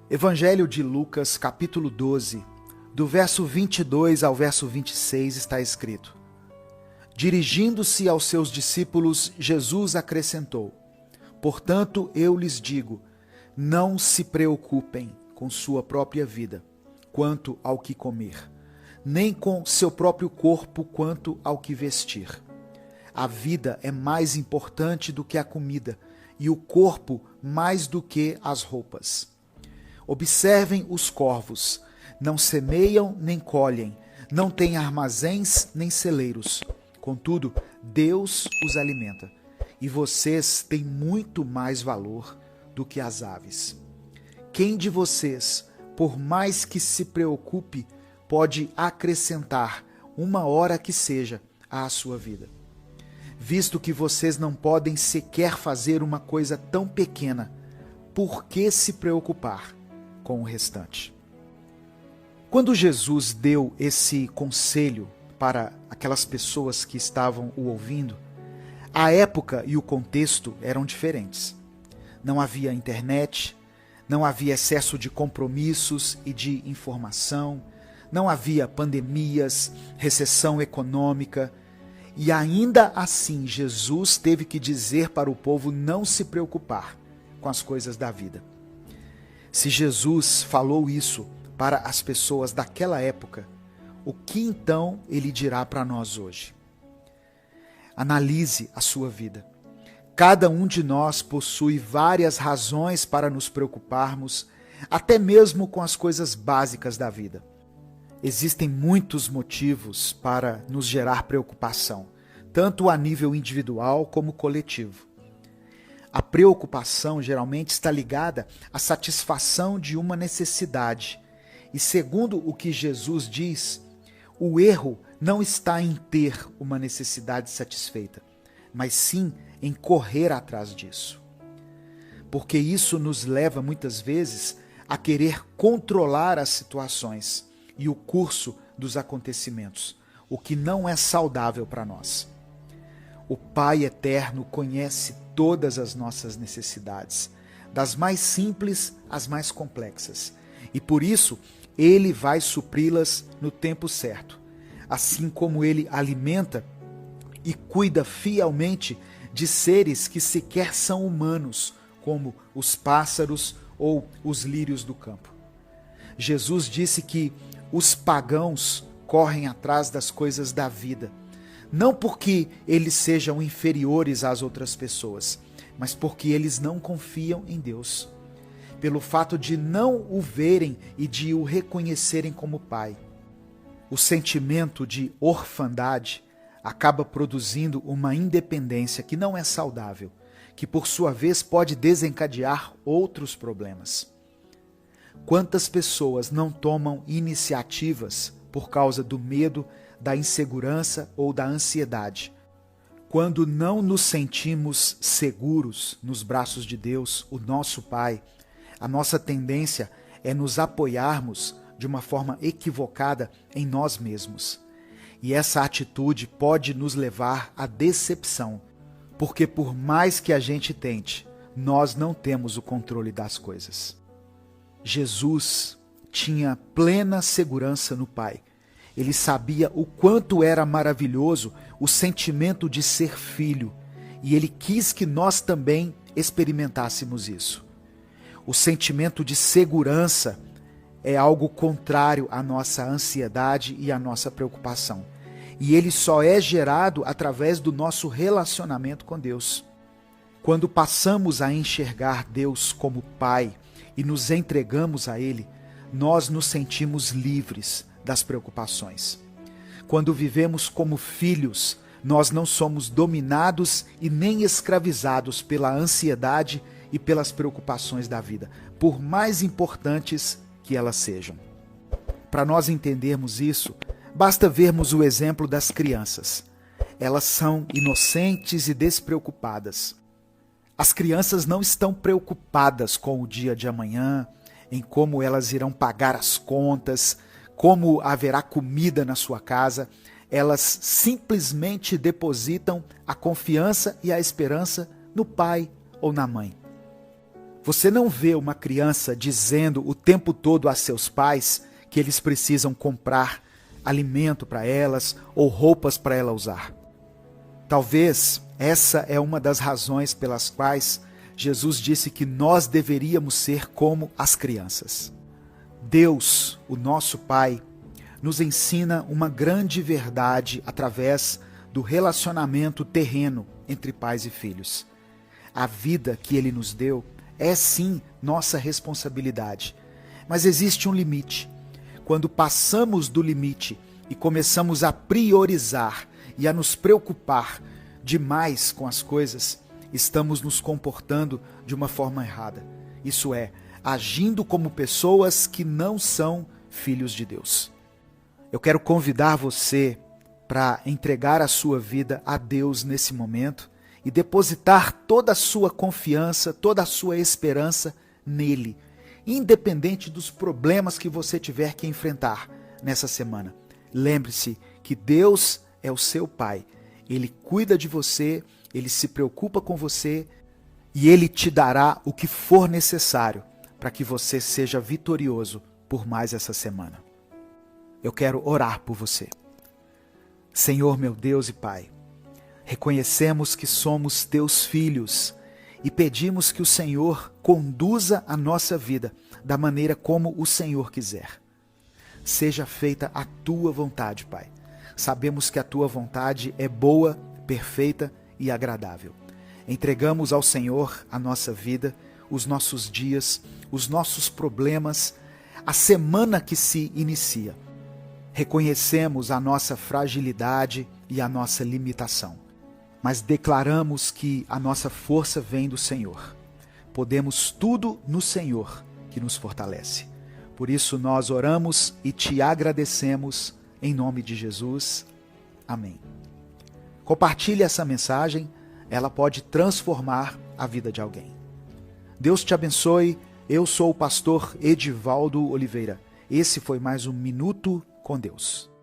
Evangelho de Lucas, capítulo 12, do verso 22 ao verso 26 está escrito: Dirigindo-se aos seus discípulos, Jesus acrescentou: Portanto, eu lhes digo, não se preocupem com sua própria vida, quanto ao que comer, nem com seu próprio corpo, quanto ao que vestir. A vida é mais importante do que a comida, e o corpo mais do que as roupas. Observem os corvos, não semeiam nem colhem, não têm armazéns nem celeiros. Contudo, Deus os alimenta, e vocês têm muito mais valor do que as aves. Quem de vocês, por mais que se preocupe, pode acrescentar uma hora que seja à sua vida? Visto que vocês não podem sequer fazer uma coisa tão pequena, por que se preocupar com o restante? Quando Jesus deu esse conselho para aquelas pessoas que estavam o ouvindo, a época e o contexto eram diferentes. Não havia internet, não havia excesso de compromissos e de informação, não havia pandemias, recessão econômica, e ainda assim Jesus teve que dizer para o povo não se preocupar com as coisas da vida. Se Jesus falou isso para as pessoas daquela época, o que então ele dirá para nós hoje? Analise a sua vida. Cada um de nós possui várias razões para nos preocuparmos, até mesmo com as coisas básicas da vida. Existem muitos motivos para nos gerar preocupação, tanto a nível individual como coletivo. A preocupação geralmente está ligada à satisfação de uma necessidade. E segundo o que Jesus diz, o erro não está em ter uma necessidade satisfeita, mas sim em correr atrás disso. Porque isso nos leva muitas vezes a querer controlar as situações e o curso dos acontecimentos, o que não é saudável para nós. O Pai Eterno conhece todas as nossas necessidades, das mais simples às mais complexas, e por isso Ele vai supri-las no tempo certo, assim como Ele alimenta e cuida fielmente de seres que sequer são humanos, como os pássaros ou os lírios do campo. Jesus disse que os pagãos correm atrás das coisas da vida, não porque eles sejam inferiores às outras pessoas, mas porque eles não confiam em Deus, pelo fato de não o verem e de o reconhecerem como Pai. O sentimento de orfandade acaba produzindo uma independência que não é saudável, que por sua vez pode desencadear outros problemas. Quantas pessoas não tomam iniciativas por causa do medo, da insegurança ou da ansiedade? Quando não nos sentimos seguros nos braços de Deus, o nosso Pai, a nossa tendência é nos apoiarmos de uma forma equivocada em nós mesmos. E essa atitude pode nos levar à decepção, porque por mais que a gente tente, nós não temos o controle das coisas. Jesus tinha plena segurança no Pai. Ele sabia o quanto era maravilhoso o sentimento de ser filho, e ele quis que nós também experimentássemos isso. O sentimento de segurança é algo contrário à nossa ansiedade e à nossa preocupação. E ele só é gerado através do nosso relacionamento com Deus. Quando passamos a enxergar Deus como Pai e nos entregamos a Ele, nós nos sentimos livres das preocupações. Quando vivemos como filhos, nós não somos dominados e nem escravizados pela ansiedade e pelas preocupações da vida, por mais importantes que elas sejam. Para nós entendermos isso, basta vermos o exemplo das crianças. Elas são inocentes e despreocupadas. As crianças não estão preocupadas com o dia de amanhã, em como elas irão pagar as contas, como haverá comida na sua casa. Elas simplesmente depositam a confiança e a esperança no pai ou na mãe. Você não vê uma criança dizendo o tempo todo a seus pais que eles precisam comprar alimento para elas ou roupas para ela usar. Talvez essa é uma das razões pelas quais Jesus disse que nós deveríamos ser como as crianças. Deus, o nosso Pai, nos ensina uma grande verdade através do relacionamento terreno entre pais e filhos. A vida que Ele nos deu é sim nossa responsabilidade, mas existe um limite. Quando passamos do limite e começamos a priorizar e a nos preocupar demais com as coisas, estamos nos comportando de uma forma errada. Isso é, agindo como pessoas que não são filhos de Deus. Eu quero convidar você para entregar a sua vida a Deus nesse momento e depositar toda a sua confiança, toda a sua esperança nele, independente dos problemas que você tiver que enfrentar nessa semana. Lembre-se que Deus é o seu Pai. Ele cuida de você, Ele se preocupa com você e Ele te dará o que for necessário para que você seja vitorioso por mais essa semana. Eu quero orar por você. Senhor, meu Deus e Pai, reconhecemos que somos Teus filhos e pedimos que o Senhor conduza a nossa vida da maneira como o Senhor quiser. Seja feita a Tua vontade, Pai. Sabemos que a Tua vontade é boa, perfeita e agradável. Entregamos ao Senhor a nossa vida, os nossos dias, os nossos problemas, a semana que se inicia. Reconhecemos a nossa fragilidade e a nossa limitação, mas declaramos que a nossa força vem do Senhor. Podemos tudo no Senhor que nos fortalece. Por isso nós oramos e te agradecemos em nome de Jesus. Amém. Compartilhe essa mensagem, ela pode transformar a vida de alguém. Deus te abençoe. Eu sou o pastor Edivaldo Oliveira. Esse foi mais um Minuto com Deus.